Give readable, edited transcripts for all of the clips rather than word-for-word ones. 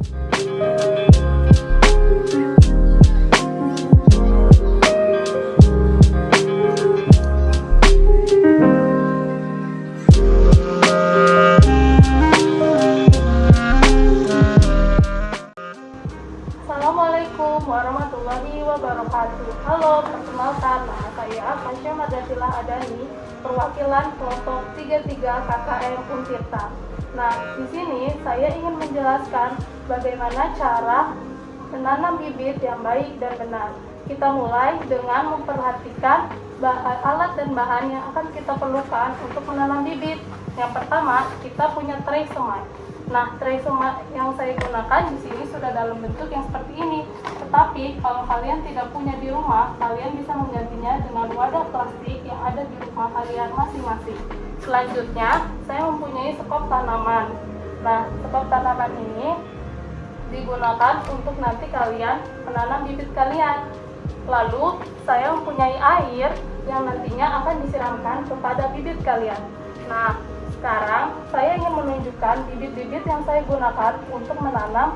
Assalamualaikum warahmatullahi wabarakatuh. Halo, perkenalkan, nama saya Fasya Madatilah Adani, perwakilan kelompok 33 KKM Untirta. Nah, di sini saya ingin menjelaskan bagaimana cara menanam bibit yang baik dan benar. Kita mulai dengan memperhatikan alat dan bahan yang akan kita perlukan untuk menanam bibit. Yang pertama, kita punya tray semai. Nah, tray semai yang saya gunakan di sini sudah dalam bentuk yang seperti ini. Tetapi kalau kalian tidak punya di rumah, kalian bisa menggantinya dengan wadah plastik yang ada di rumah kalian masing-masing. Selanjutnya, saya mempunyai sekop tanaman. Nah, sekop tanaman ini digunakan untuk nanti kalian menanam bibit kalian. Lalu, saya mempunyai air yang nantinya akan disiramkan kepada bibit kalian. Nah, sekarang saya ingin menunjukkan bibit-bibit yang saya gunakan untuk menanam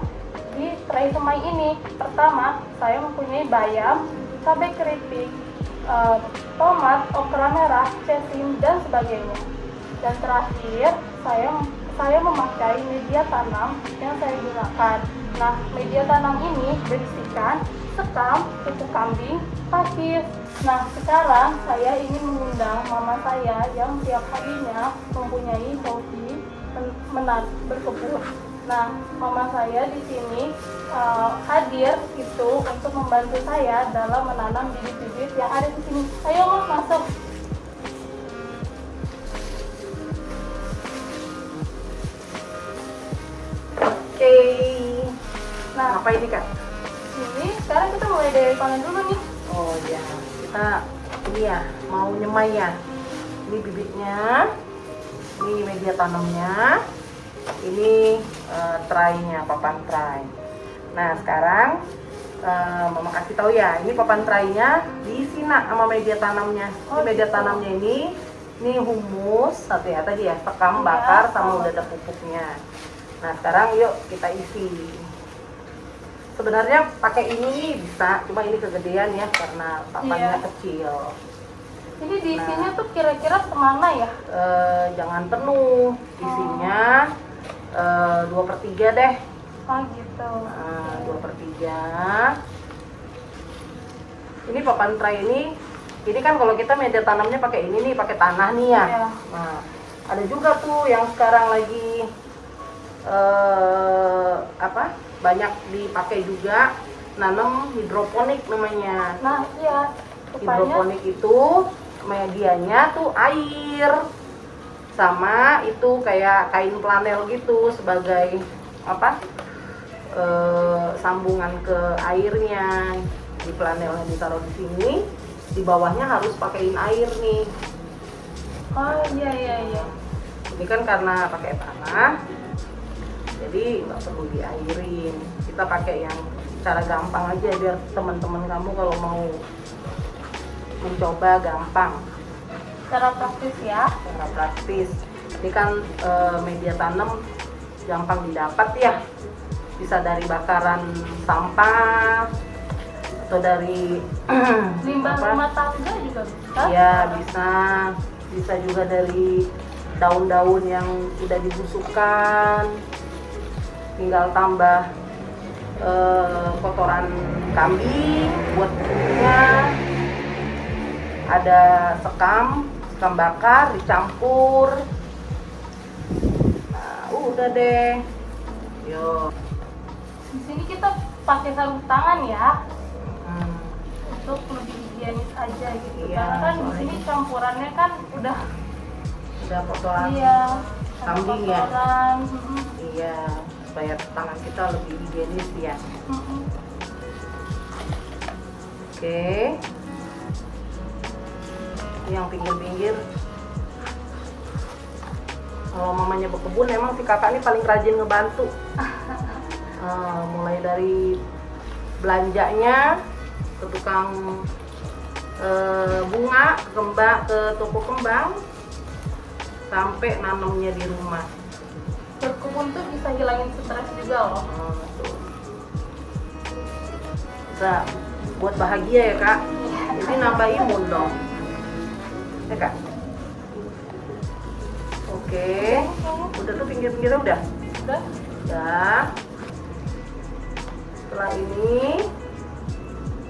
di tray semai ini. Pertama, saya mempunyai bayam, cabai keriting, tomat, okra merah, cacing, dan sebagainya. Dan terakhir, saya memakai media tanam yang saya gunakan. Nah, media tanam ini berisikan sekam, pupuk kambing, pakis. Nah, sekarang saya ingin mengundang mama saya yang tiap harinya mempunyai hobi berkebun. Nah, mama saya di sini hadir itu untuk membantu saya dalam menanam bibit-bibit yang ada di sini. Ayo, Mama, masuk. Oke. Nah, Apa ini, Kak? ini sekarang kita mulai dari panen dulu nih. Oh ya, kita ini ya mau nyemai ya. Ini bibitnya, ini media tanamnya, ini traynya, papan tray. Nah sekarang Mama kasih tahu ya, ini papan traynya diisi nak sama media tanamnya. Ini media tanamnya ini humus satu ya tadi ya, sekam bakar sama udah ada pupuknya. Nah sekarang yuk kita isi. Sebenarnya pakai ini bisa, cuma ini kegedean ya karena papannya kecil. Ini diisinya tuh kira-kira semana ya? Jangan penuh, isinya 2/3 deh. Oh gitu. 2/3. Ini papan tray ini kan kalau kita media tanamnya pakai ini nih, pakai tanah nih ya. Iya. Nah, ada juga tuh yang sekarang lagi banyak dipakai juga, nanam hidroponik namanya. Nah, iya. Hidroponik itu medianya tuh air sama itu kayak kain flanel gitu sebagai sambungan ke airnya. Di flanelnya ditaruh di sini, di bawahnya harus pakaiin air nih. Oh iya. Ini kan karena pakai tanah, jadi nggak perlu diairin. Kita pakai yang cara gampang aja biar teman-teman kamu kalau mau mencoba gampang. Cara praktis ya. Cara praktis. Ini kan media tanam gampang didapat ya. Bisa dari bakaran sampah atau dari Limbah rumah tangga juga bisa. ya bisa juga dari daun-daun yang udah dibusukkan. Tinggal tambah kotoran kambing buat pupuknya, ada sekam bakar dicampur. Nah, udah deh. Yo. Di sini kita pakai sarung tangan ya. Untuk lebih higienis aja gitu. Iya, Karena kan di soalnya sini campurannya kan udah kotoran kambing ya. kotoran. Iya, supaya tangan kita lebih higienis ya. Oke. Ini yang pinggir-pinggir. Kalau mamanya berkebun, emang si kakak ini paling rajin ngebantu. Mulai dari belanjanya ke tukang bunga, ke toko kembang, sampai nanamnya di rumah. Berkebun imun tuh bisa hilangin stres juga loh. Tuh. Bisa buat bahagia ya kak. Jadi nambah imun dong. Ya kak. Oke. Udah tuh pinggir-pinggirnya udah. Udah. Udah. Setelah ini,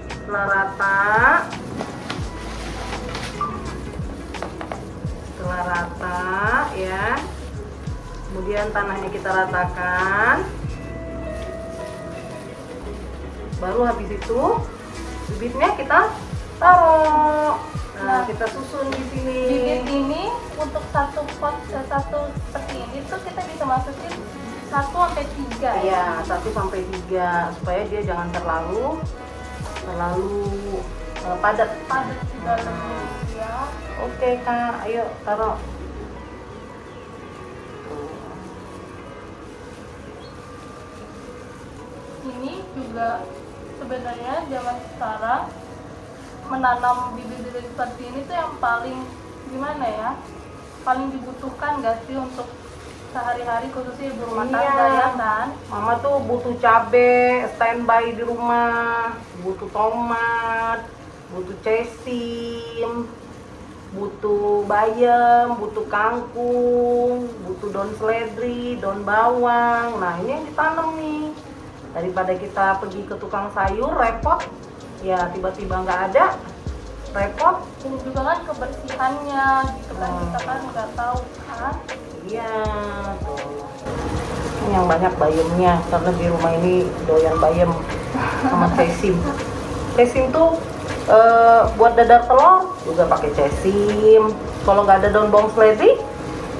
setelah rata, ya. Kemudian tanahnya kita ratakan. Baru habis itu bibitnya kita taruh. Nah, kita susun di sini. Bibit ini untuk satu pot satu seperti ini tuh kita bisa masukin 1 sampai 3 ya. Iya, 1 sampai 3 supaya dia jangan terlalu padat. Padat di dalam ya. Oke kak, ayo taruh. Ini juga sebenarnya zaman sekarang menanam bibit-bibit seperti ini tuh yang paling gimana ya, paling dibutuhkan gak sih untuk sehari-hari khususnya ibu rumah tangga ya kan? Mama tuh butuh cabe standby di rumah, butuh tomat, butuh cesim, butuh bayam, butuh kangkung, butuh daun seledri, daun bawang. Nah ini yang ditanam nih. Daripada kita pergi ke tukang sayur repot, ya tiba-tiba nggak ada, repot. Ini juga kan kebersihannya gitu kan, kita kan nggak tahu kan. Iya, tuh. Ini yang banyak bayamnya karena di rumah ini doyan bayam sama cesim. Cesim tuh buat dadar telur juga pakai cesim. Kalau nggak ada daun bawang seledri,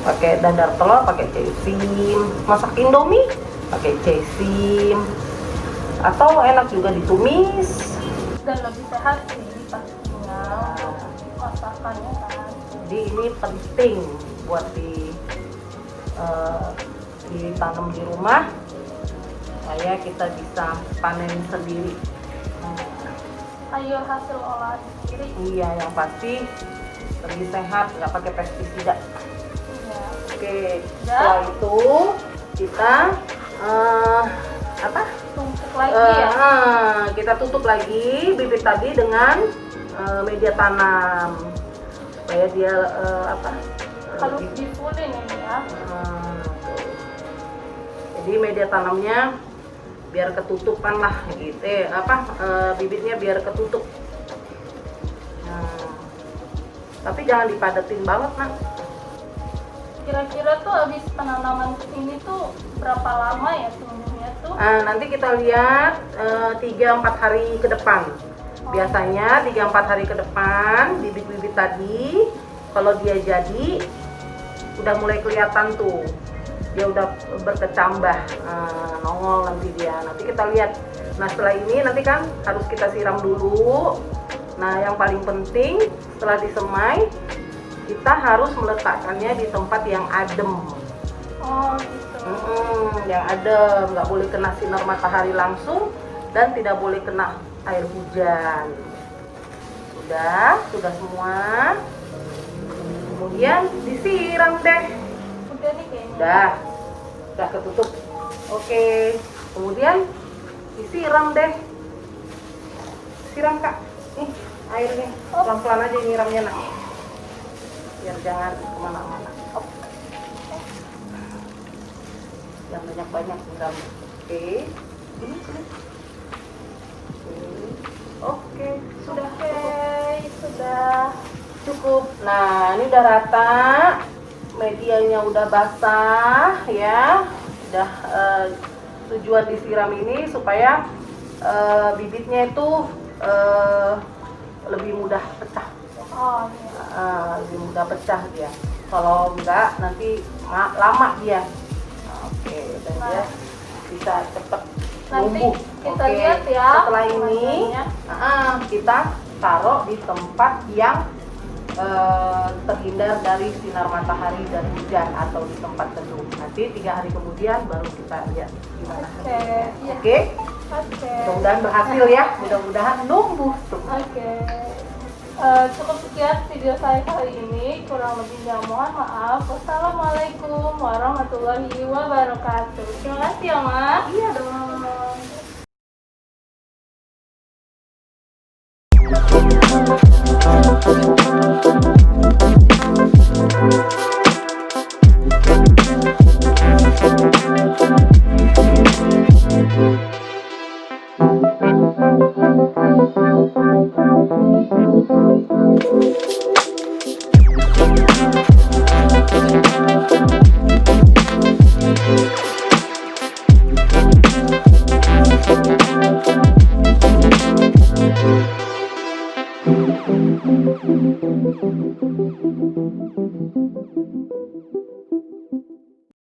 pakai dadar telur pakai cesim. Masak indomie pakai cesim. Atau enak juga ditumis. Dan lebih sehat sih pastinya masakannya kan. Jadi ini penting buat ditanam di rumah supaya kita bisa panen sendiri. Sayur hasil olahan sendiri. Iya, yang pasti lebih sehat, nggak pakai pestisida. Iya. Oke, setelah itu kita Tumpuk lagi ya. Kita tutup lagi bibit tadi dengan media tanam supaya dia Harus difullin ini ya. Jadi media tanamnya biar ketutupan lah gitu, bibitnya biar ketutup. Tapi jangan dipadatin banget nak. Kira-kira tuh habis penanaman ini tuh berapa lama ya tumbuhnya tuh? Nanti kita lihat 3-4 hari ke depan. Biasanya 3-4 hari ke depan bibit-bibit tadi kalau dia jadi udah mulai kelihatan tuh, dia udah berkecambah, nongol nanti dia. Nanti kita lihat. Nah setelah ini nanti kan harus kita siram dulu. Nah yang paling penting setelah disemai kita harus meletakkannya di tempat yang adem. Oh gitu. Yang adem, nggak boleh kena sinar matahari langsung dan tidak boleh kena air hujan. Sudah semua. Kemudian disiram deh. Udah nih kayaknya. Udah ketutup. Oke. Kemudian disiram deh. Siram kak. Nih airnya. Pelan-pelan aja nyiramnya nak. Biar jangan kemana-mana. Yang banyak-banyak siram. Oke. Oke. Sudah Cukup. Nah, ini udah rata, medianya udah basah ya. Udah tujuan disiram ini supaya bibitnya itu lebih mudah pecah. Oh iya. Lebih mudah pecah dia. Kalau enggak nanti lama dia. Oke, dan dia bisa cepet Nanti tumbuh. kita Oke. lihat ya. Setelah ini kita taruh di tempat yang terhindar dari sinar matahari dan hujan atau di tempat teduh. Nanti 3 hari kemudian baru kita lihat gimana. Oke. Mudah-mudahan berhasil ya. Mudah-mudahan numbuh. Oke. Cukup sekian video saya kali ini, kurang lebihnya mohon maaf. Wassalamualaikum warahmatullahi wabarakatuh. Terima kasih ya, Mas. Iya dong.